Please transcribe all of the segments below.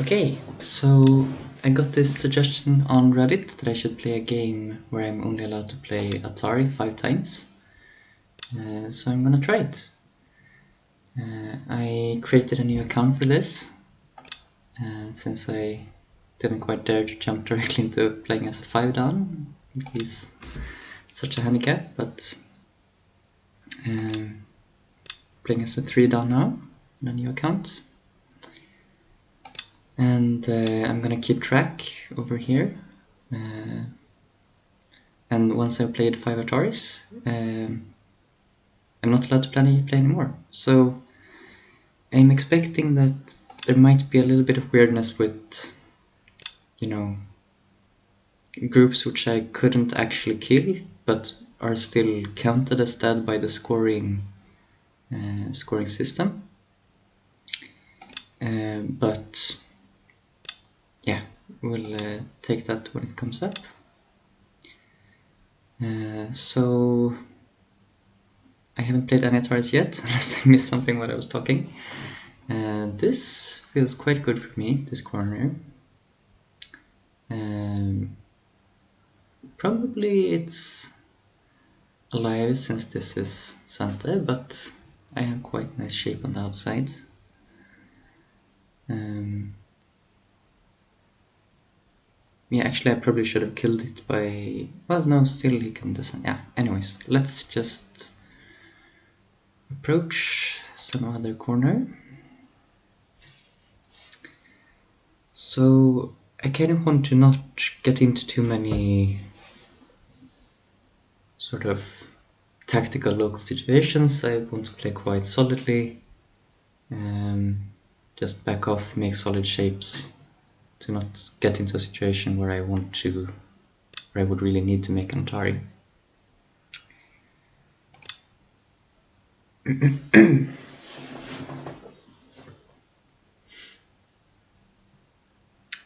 Okay, so I got this suggestion on Reddit that I should play a game where I'm only allowed to play Atari 5 times. So I'm gonna try it. I created a new account for this, since I didn't quite dare to jump directly into playing as a 5 down. He's such a handicap, but playing as a 3 down now on a new account. And I'm gonna keep track over here. And once I've played 5 Ataris, I'm not allowed to play anymore. So I'm expecting that there might be a little bit of weirdness with, groups which I couldn't actually kill, but are still counted as dead by the scoring system. But yeah, we'll take that when it comes up. So I haven't played any Ataris yet, unless I missed something while I was talking. This feels quite good for me, this corner. Probably it's alive since this is center, but I have quite nice shape on the outside. Yeah, actually I probably should have killed it by... Well, no, still he can descend. Yeah, anyways, let's just approach some other corner. So I kind of want to not get into too many sort of tactical local situations. I want to play quite solidly, just back off, make solid shapes, to not get into a situation where I would really need to make an Atari.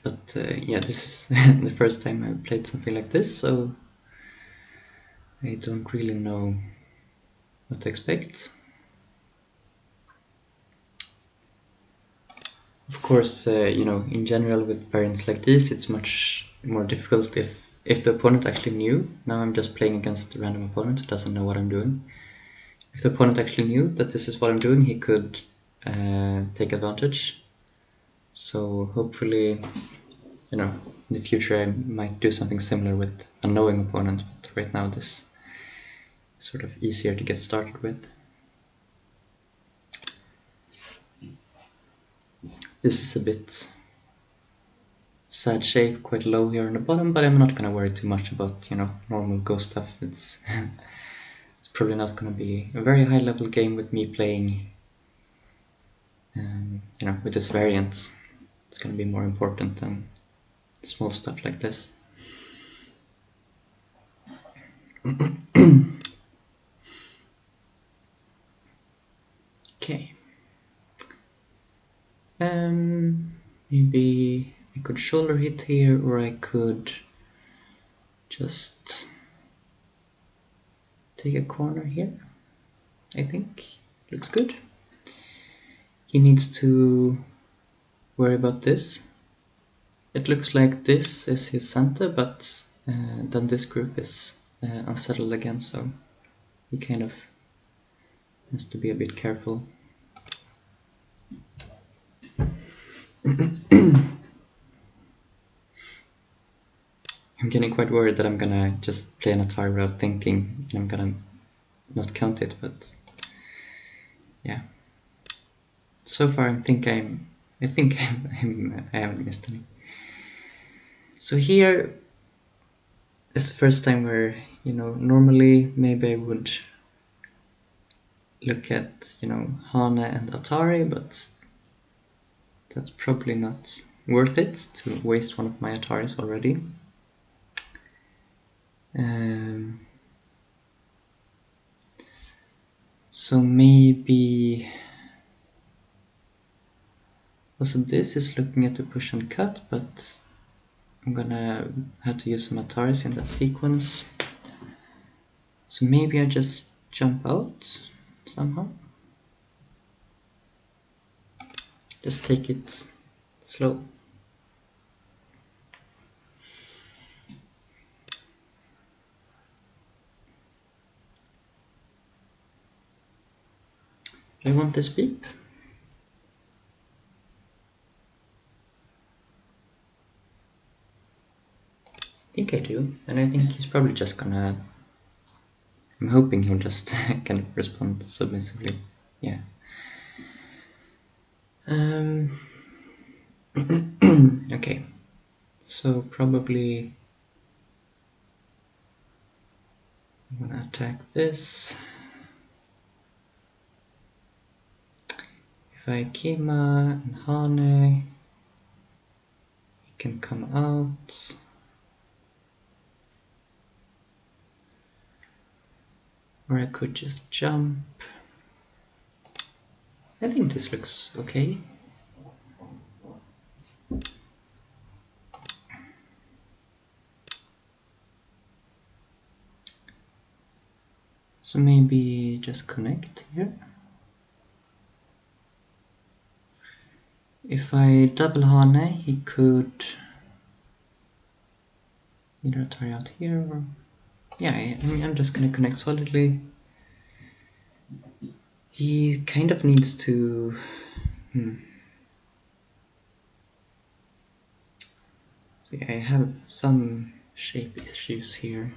But yeah, this is the first time I've played something like this, so I don't really know what to expect. Of course, in general with variants like this, it's much more difficult if the opponent actually knew. Now I'm just playing against a random opponent who doesn't know what I'm doing. If the opponent actually knew that this is what I'm doing, he could take advantage. So hopefully, in the future I might do something similar with a knowing opponent, but right now this is sort of easier to get started with. This is a bit sad shape, quite low here on the bottom, but I'm not going to worry too much about, normal Go stuff. It's probably not going to be a very high level game with me playing, with this variant. It's going to be more important than small stuff like this. Okay. Maybe I could shoulder hit here, or I could just take a corner here. I think looks good. He needs to worry about this. It looks like this is his center, but then this group is unsettled again, so he kind of has to be a bit careful. I'm getting quite worried that I'm gonna just play an Atari without thinking, and I'm gonna not count it, but yeah. So far, I think I haven't missed any. So here is the first time where, normally maybe I would look at, Hane and Atari, but that's probably not worth it to waste one of my Ataris already. So maybe also this is looking at the push and cut, but I'm gonna have to use some Ataris in that sequence. So maybe I just jump out somehow. Just take it slow. Do I want this beep? I think I do, and I think he's probably just gonna... I'm hoping he'll just kind of respond submissively. Yeah. Okay, so probably I'm gonna attack this. If I Kima and Hane, he can come out. Or I could just jump. I think this looks okay. So maybe just connect here. If I double Hane, he could either atari out here or... Yeah, I'm just gonna connect solidly. He kind of needs to... So yeah, I have some shape issues here.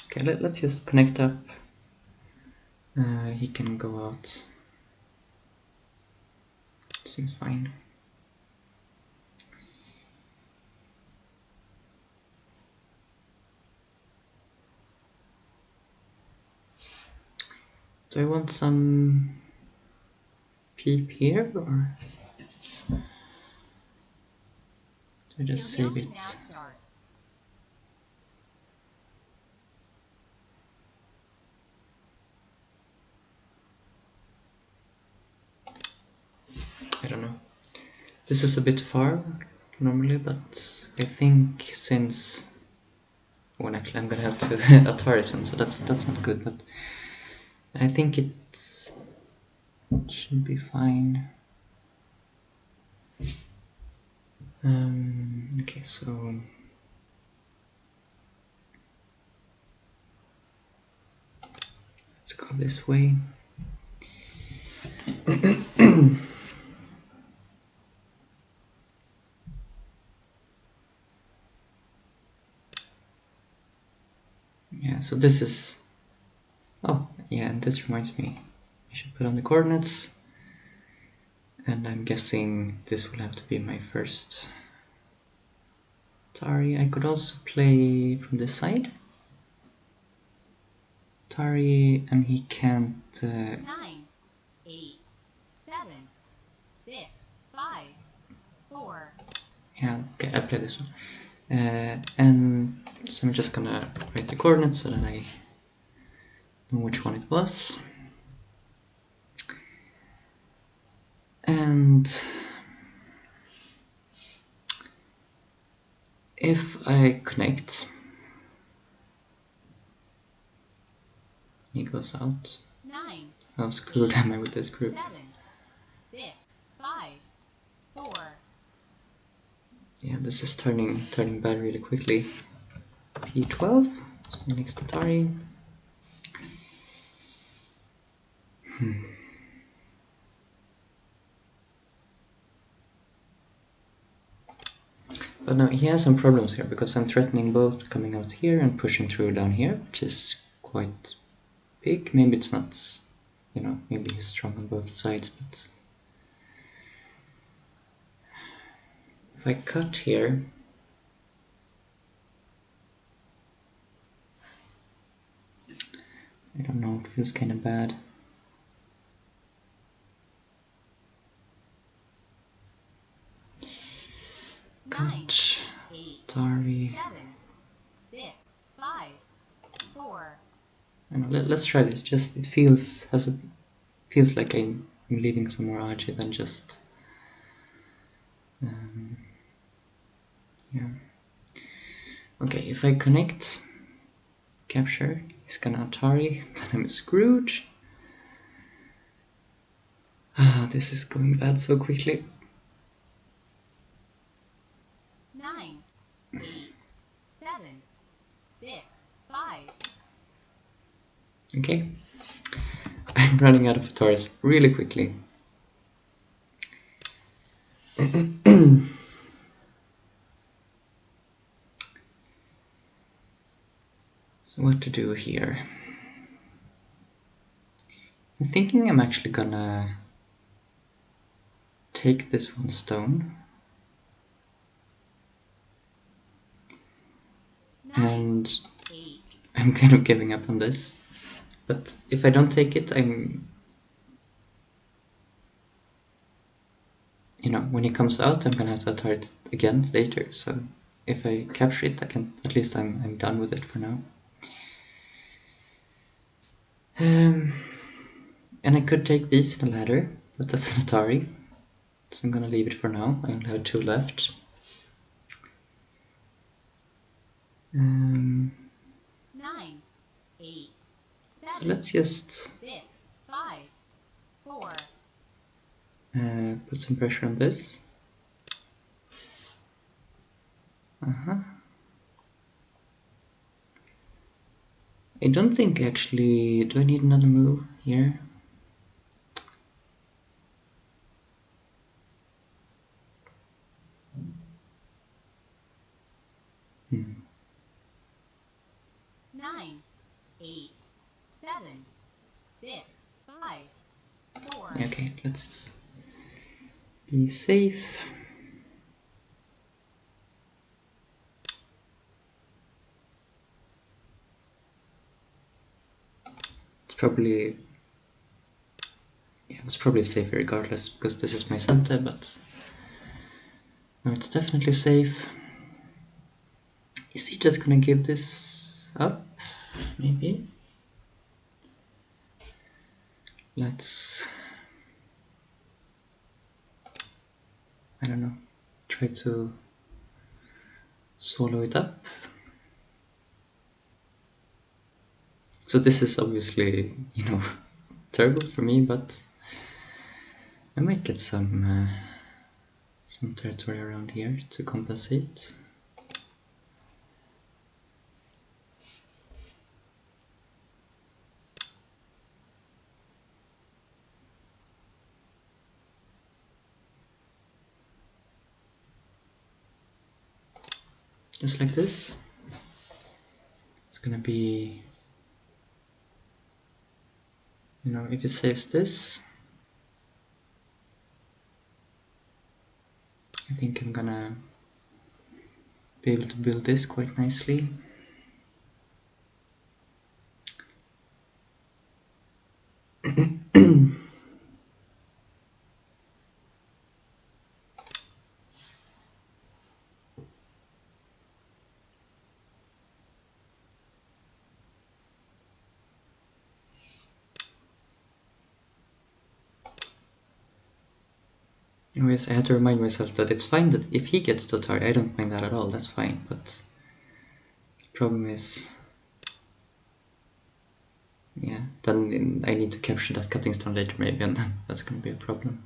Okay, let's just connect up. He can go out. Seems fine. Do I want some peep here, or do I just save it? I don't know. This is a bit far normally, but I think since... Well, actually I'm gonna have to atari soon, so that's not good, but I think it should be fine. Okay, so let's go this way. Yeah, so this is... Oh, yeah, and this reminds me, I should put on the coordinates. And I'm guessing this will have to be my first atari. I could also play from this side. Atari, and he can't... 9, 8, 7, 6, 5, 4. Yeah, okay, I'll play this one. And so I'm just gonna write the coordinates so that I know which one it was. And if I connect, he goes out. 9. How screwed am I with this group? 7, 6, 5, 4. Yeah, this is turning bad really quickly. P12, so my next atari. But no, he has some problems here because I'm threatening both coming out here and pushing through down here, which is quite big. Maybe it's not, you know, maybe he's strong on both sides, but if I cut here, I don't know, it feels kind of bad. Cut, atari. 7, 6, 5, 4. I know, let's try this. Just it feels like I'm leaving some more RG than just yeah. Okay, if I connect capture, he's gonna atari, then I'm screwed. Ah, this is going bad so quickly. 9, 8, 7, 6, 5. Okay. I'm running out of ataries really quickly. So what to do here? I'm thinking I'm actually gonna take this one stone 9, and 8, I'm kind of giving up on this. But if I don't take it, when it comes out, I'm gonna have to atari it again later. So if I capture it, at least I'm done with it for now. And I could take these in a ladder, but that's an atari. So I'm gonna leave it for now. I only have 2 left. 9, 8, 7, So let's just 6, 5, 4. put some pressure on this. I don't think actually. Do I need another move here? Hmm. 9, 8, 7, 6, 5, 4. Okay, let's be safe. It was probably safer regardless because this is my center, but no, it's definitely safe. Is he just gonna give this up? Maybe. Let's, I don't know, try to swallow it up. So this is obviously, terrible for me, but I might get some territory around here to compensate. Just like this. It's gonna be, if it saves this, I think I'm gonna be able to build this quite nicely. Anyways, I had to remind myself that it's fine that if he gets to Atari, I don't mind that at all, that's fine, but the problem is, yeah, then I need to capture that cutting stone later maybe, and then that's gonna be a problem.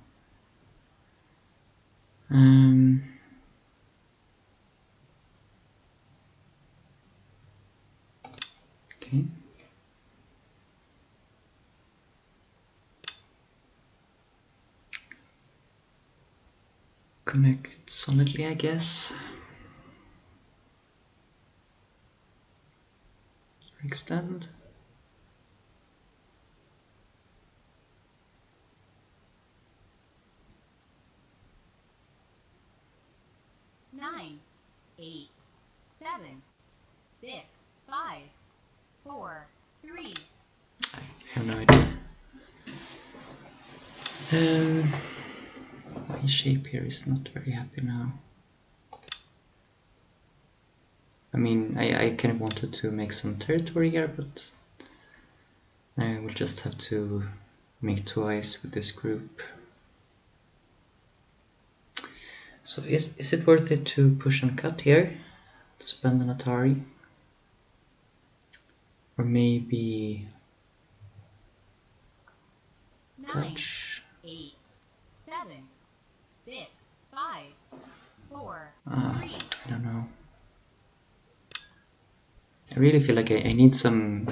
Okay. Connect solidly, I guess. Extend. Nine, 8, 7, 6, 5, 4, 3. I have no idea. My shape here is not very happy now. I mean, I kind of wanted to make some territory here, but I will just have to make twice with this group. So is it worth it to push and cut here? To spend an Atari? Or maybe 9, touch? 8, 7, 6, 5, 4, I 3. really feel like I need some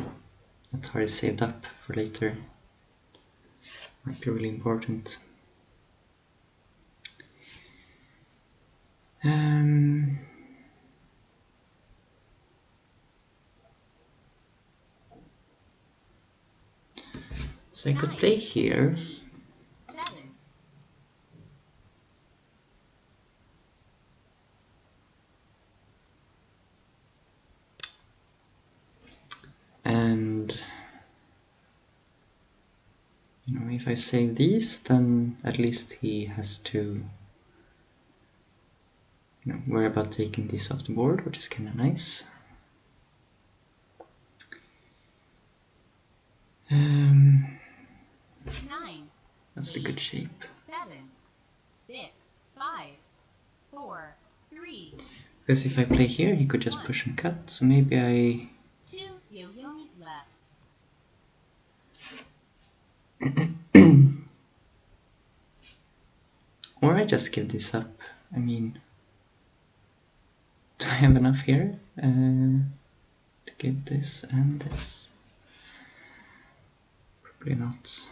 Atari saved up for later. Might be really important. So I could play here. 8, 7. And you know, if I save these, then at least he has to worry about taking these off the board, which is kind of nice. That's the good shape. 7, 6, 5, 4, 3. Because if I play here, he could just push and cut. So maybe I 2 yo-yos left. or I just give this up. I mean, do I have enough here to give this and this? Probably not.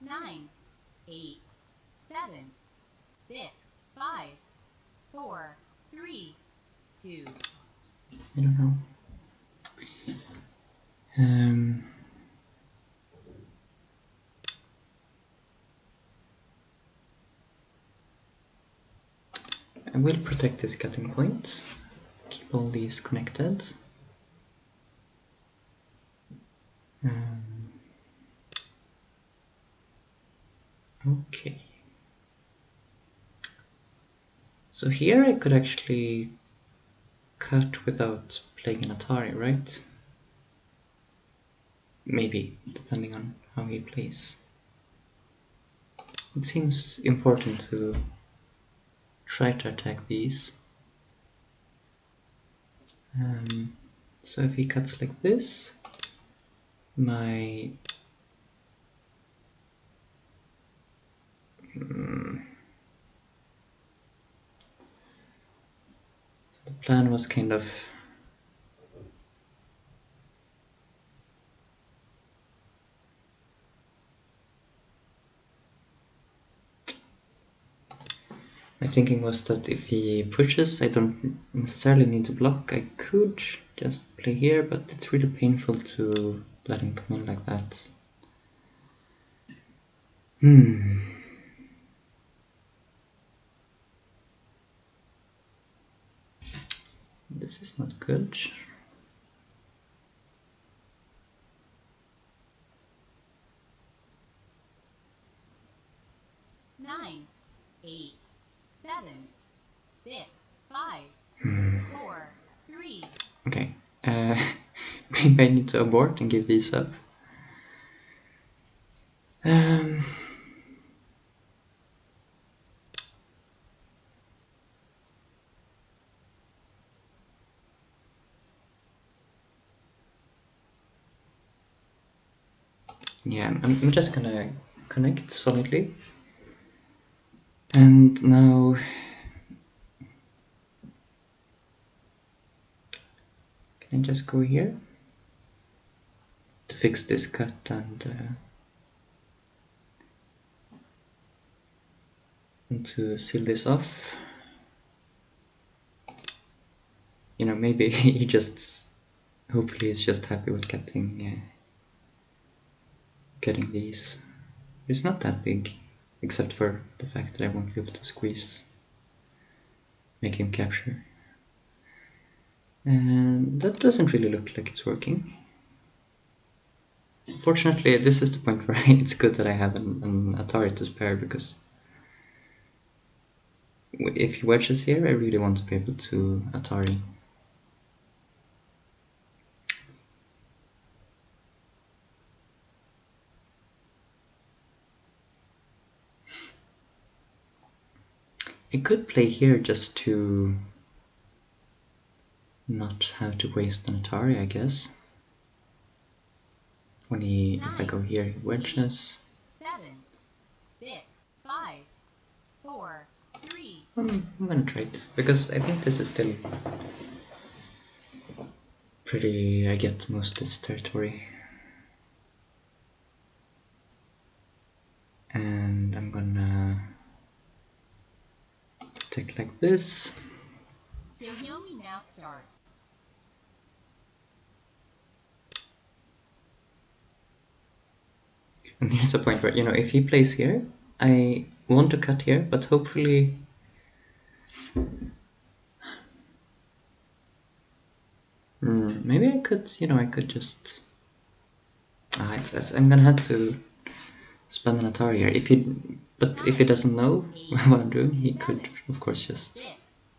9, 8, 7, 6, 5, 4, 3, 2. I don't know. I will protect this cutting point. Keep all these connected. Okay. So here I could actually cut without playing an Atari, right? Maybe, depending on how he plays. It seems important to try to attack these. So if he cuts like this, my so the plan was kind of my thinking was that if he pushes, I don't necessarily need to block. I could just play here, but it's really painful to let him come in like that. This is not good. 9, 8, 7, 6, 5, 4, 3. Okay, maybe I need to abort and give these up. Yeah, I'm just gonna connect solidly. And now can I just go here to fix this cut and to seal this off? You know, maybe he just, hopefully he's just happy with getting these. It's not that big, except for the fact that I won't be able to squeeze, make him capture. And that doesn't really look like it's working. Fortunately, this is the point where it's good that I have an Atari to spare, because if he wedges here, I really want to be able to Atari. I could play here just to not have to waste an Atari, I guess. When if I go here, he wedges. 7, 6, 5, 4, 3. I'm gonna try it, because I think this is still I get most of this territory. And I'm gonna take like this. Your healing now starts. And here's a point where, you know, if he plays here, I want to cut here, but hopefully... maybe I could, you know, I could just... I'm gonna have to spend an atari here. But if he doesn't know what I'm doing, he could, of course, just 6,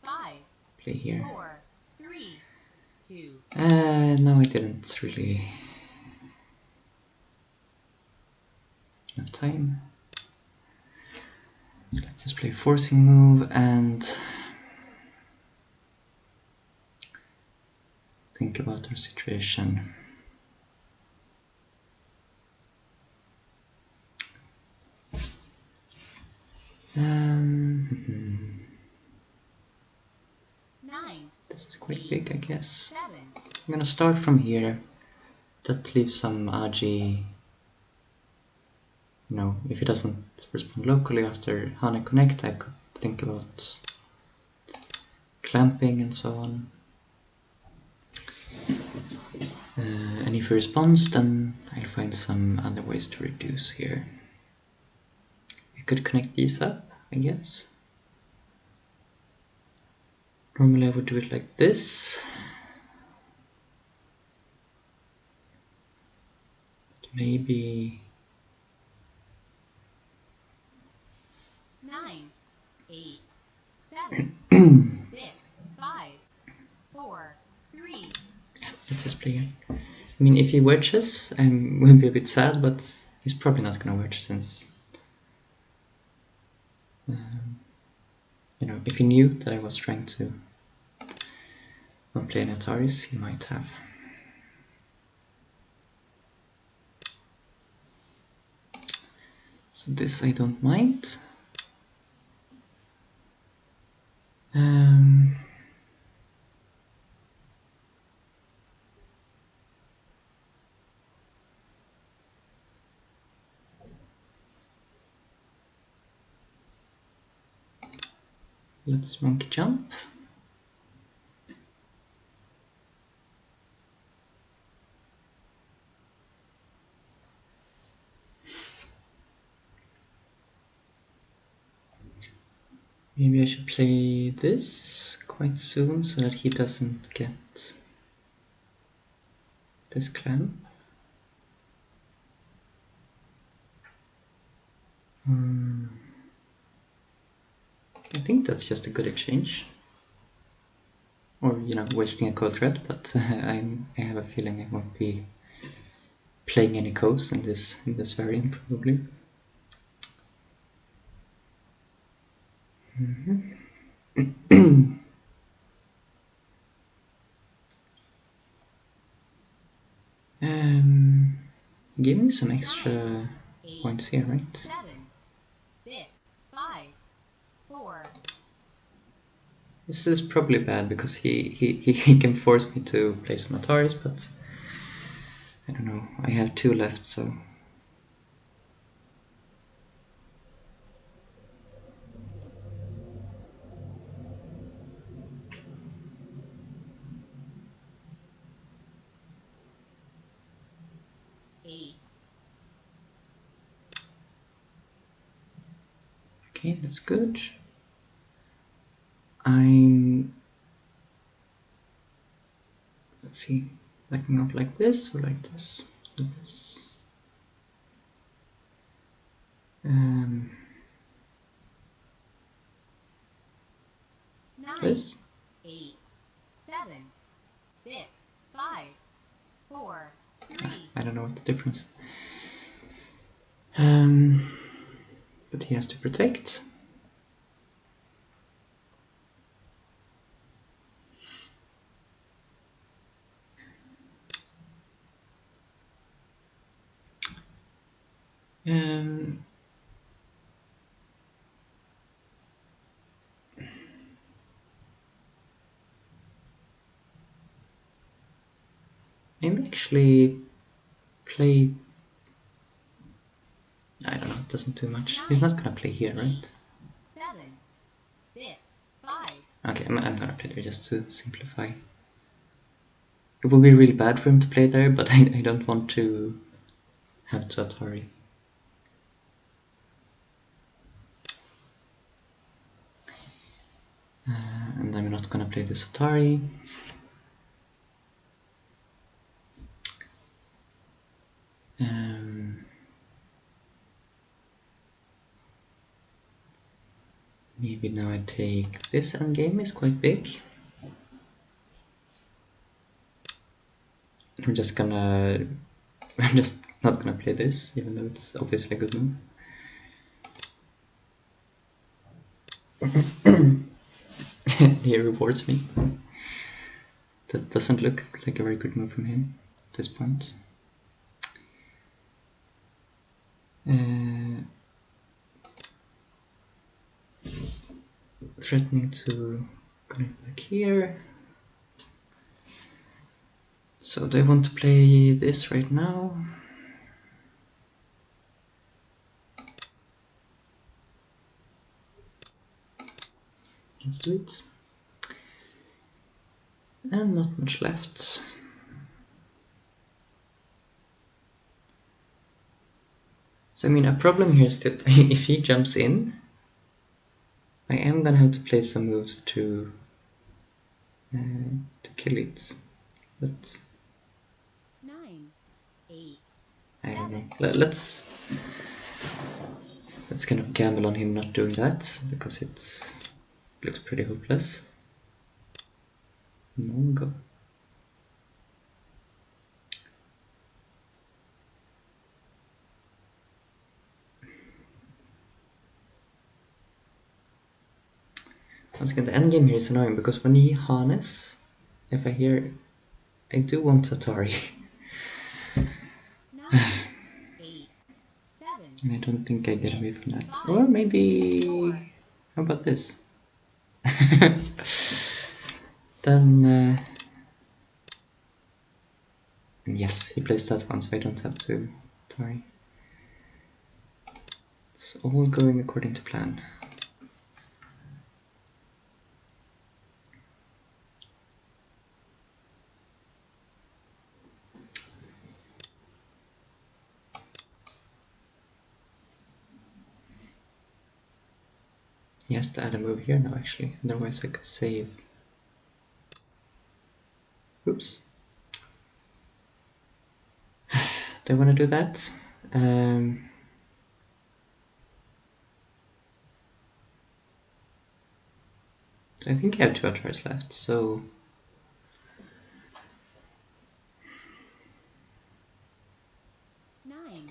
5, play here. 4, 3, 2. No, I didn't really enough time. So let's just play forcing move and think about our situation. Nine, This is quite big, I guess. 7. I'm gonna start from here. That leaves some agi. You know, if it doesn't respond locally after HANA Connect, I could think about clamping and so on. And if he responds, then I'll find some other ways to reduce here. I could connect these up, I guess. Normally I would do it like this. Maybe 9, 8, 7, 6, 5, 4, 3. let's just play here. I mean, if he wedges, I will be a bit sad, but he's probably not gonna wedge since, you know, if he knew that I was trying to not play any ataris, he might have. So this I don't mind. Let's monkey jump. Maybe I should play this quite soon so that he doesn't get this clamp. I think that's just a good exchange. Or, you know, wasting a code thread, but I have a feeling I won't be playing any codes in this variant probably. Give me some extra 8, points here, right? 7, 6, 5, 4. This is probably bad because he can force me to play some ataris, but I don't know. I have 2 left, so. Okay, that's good. Let's see, backing up like this or like this. Like this. This. 8, 7, 6, 5, 4, 3. I don't know what the difference. But he has to protect. maybe actually play. I don't know, it doesn't do much. He's not gonna play here, right? 7, 6, 5. Okay, I'm gonna play there just to simplify. It would be really bad for him to play there, but I don't want to have to atari. And I'm not gonna play this atari. Maybe now I take this endgame, is quite big. I'm just not gonna play this, even though it's obviously a good move. He rewards me. That doesn't look like a very good move from him at this point. Threatening to connect back here. So do I want to play this right now? Let's do it. And not much left. So I mean, a problem here is that if he jumps in, I am gonna have to play some moves to kill it. But 9, 8, I don't know. 7. Let's kind of gamble on him not doing that, because it looks pretty hopeless. Mongo. Once again, the endgame here is annoying, because when he harness, if I hear, I do want Atari. 9, 8, 7. And I don't think I get away from that. 5, Or maybe... 4. How about this? Then... and yes, he plays that one, so I don't have to Atari. It's all going according to plan. He has to add a move here now, actually. Otherwise I could save. Oops. Do I want to do that? I think I have 2 ataris left, so...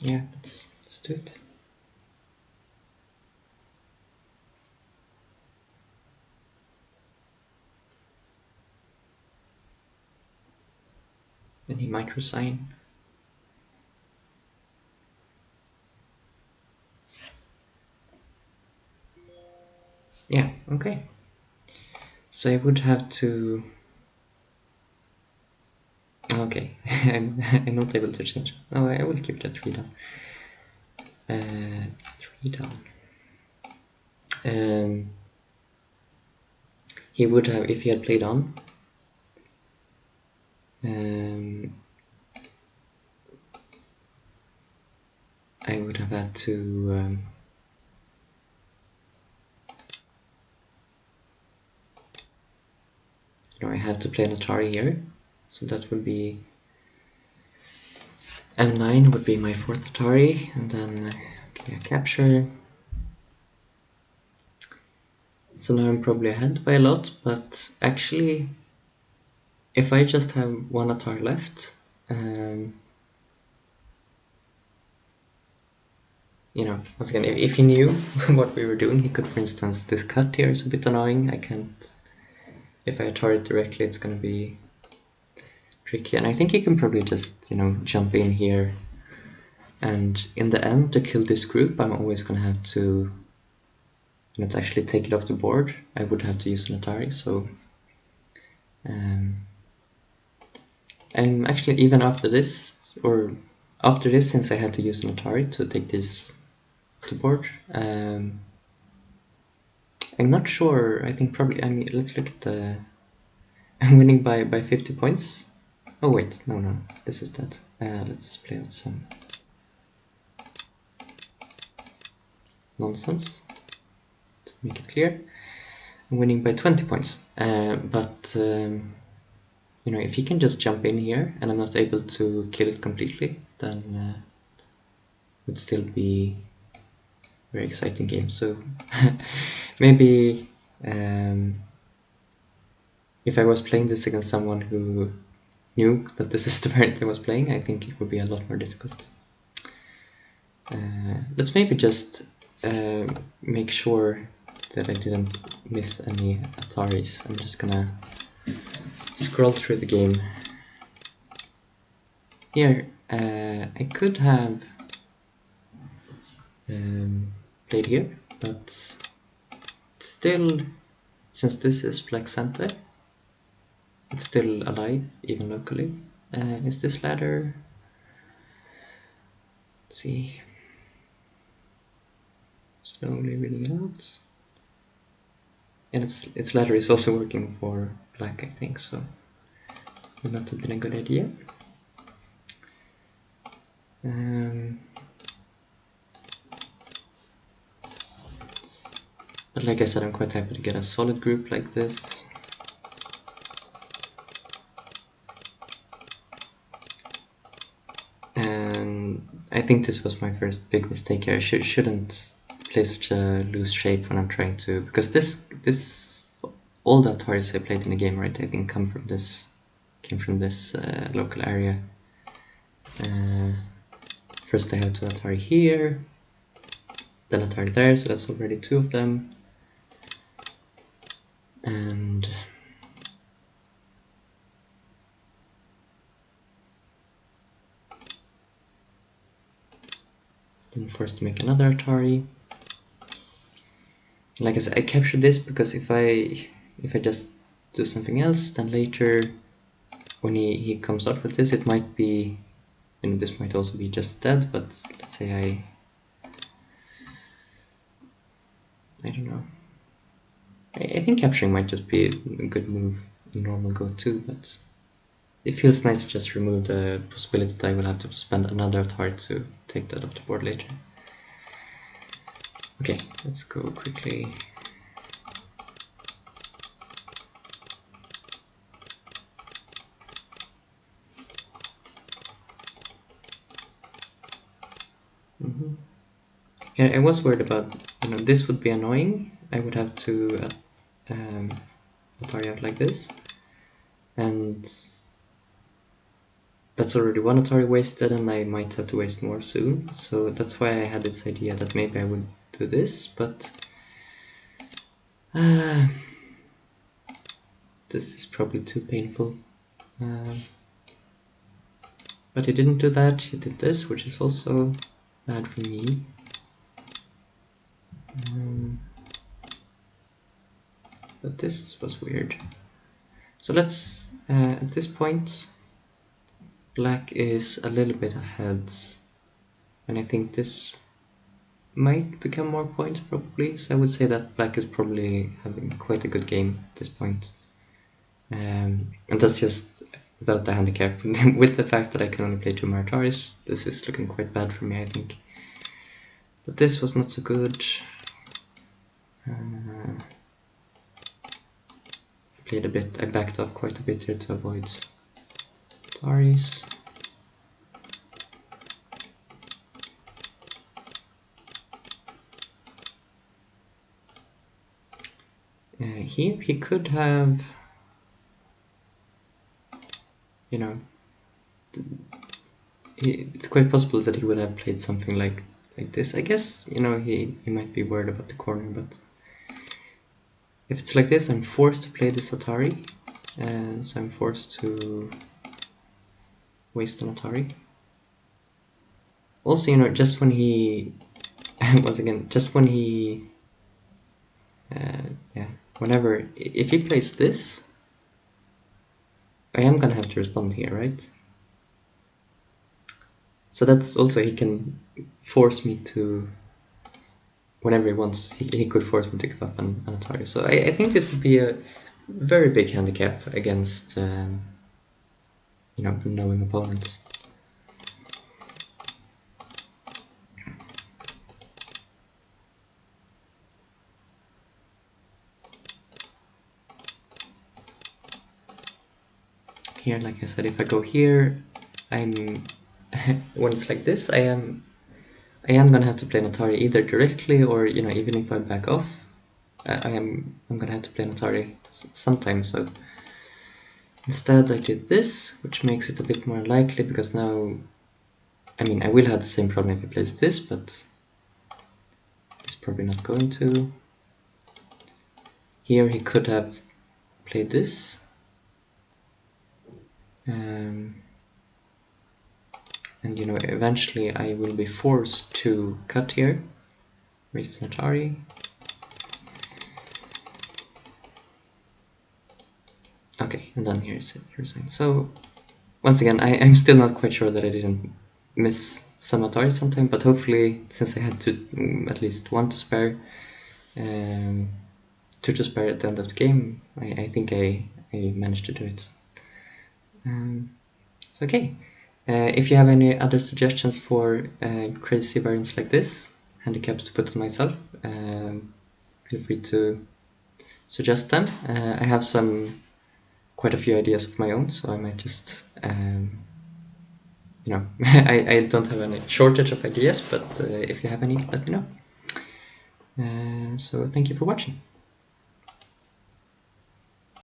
yeah, let's do it. Then he might resign. Yeah, okay. So I would have to... okay, I'm not able to change. Oh, I will keep it at 3 down. 3 down. He would have, if he had played on, I would have had to I have to play an Atari here, so that would be M9 would be my 4th Atari, and then okay, a capture. So now I'm probably ahead by a lot, but actually, if I just have 1 Atari left, once again, if he knew what we were doing, he could, for instance, this cut here is a bit annoying. I can't, if I Atari it directly, it's going to be tricky, and I think he can probably just, jump in here, and in the end, to kill this group, I'm always going to have to, to actually take it off the board, I would have to use an Atari, so I And actually, even after this, since I had to use an Atari to take this to board, I'm not sure. I think probably. I mean, let's look at the. I'm winning by 50 points. Oh wait, no, this is that. Let's play out some nonsense to make it clear. I'm winning by 20 points, but you know, if he can just jump in here and I'm not able to kill it completely, then it would still be a very exciting game. So maybe if I was playing this against someone who knew that this is the variant I was playing, I think it would be a lot more difficult. Let's maybe just make sure that I didn't miss any ataris. I'm just gonna scroll through the game. Here, I could have played here, but still, since this is Black Center, it's still alive, even locally. Is this ladder? Let's see. Slowly reading out. And its ladder is also working for black, I think, so would not have been a good idea. But like I said, I'm quite happy to get a solid group like this. And I think this was my first big mistake here. I shouldn't play such a loose shape when I'm trying to, because all the ataris I played in the game, right, I think came from this local area. First I have to atari here, then atari there, so that's already 2 of them. And then forced to make another atari. Like I said, I captured this because if I just do something else, then later when he comes out with this, it might be, you know, this might also be just dead, but let's say I don't know. I think capturing might just be a good move in normal Go too, but it feels nice to just remove the possibility that I will have to spend another atari to take that off the board later. Okay, let's go quickly. Yeah, I was worried about, you know, this would be annoying. I would have to atari out like this, and that's already 1 atari wasted, and I might have to waste more soon. So that's why I had this idea that maybe I would do this, but this is probably too painful. But he didn't do that, he did this, which is also bad for me. But this was weird. So let's, at this point, black is a little bit ahead, and I think this might become more points probably, so I would say that black is probably having quite a good game at this point. And that's just without the handicap. With the fact that I can only play 2 Martaris, this is looking quite bad for me, I think. But this was not so good. I backed off quite a bit here to avoid ataris. Here he could have, you know, it's quite possible that he would have played something like this. I guess, you know, he might be worried about the corner, but if it's like this, I'm forced to play this atari, and so I'm forced to waste an atari. Also, you know, just when he once again, just when he whenever, if he plays this, I am gonna have to respond here, right? So that's also, he can force me to, whenever he wants, he could force me to give up an atari. So I think it would be a very big handicap against knowing opponents. Here, like I said, if I go here, I'm when it's like this, I am gonna have to play an atari either directly, or even if I back off, I'm gonna have to play an atari sometime. So instead I did this, which makes it a bit more likely, because now, I will have the same problem if he plays this, but he's probably not going to. Here he could have played this, and eventually I will be forced to cut here, raise an atari. Okay, and then here's saying. So once again, I'm still not quite sure that I didn't miss some atari sometime, but hopefully, since I had to at least one to spare, two to spare at the end of the game, I think I managed to do it. So okay, if you have any other suggestions for crazy variants like this, handicaps to put on myself, feel free to suggest them. I have quite a few ideas of my own, so I might just I don't have any shortage of ideas, but if you have any, let me know. So thank you for watching.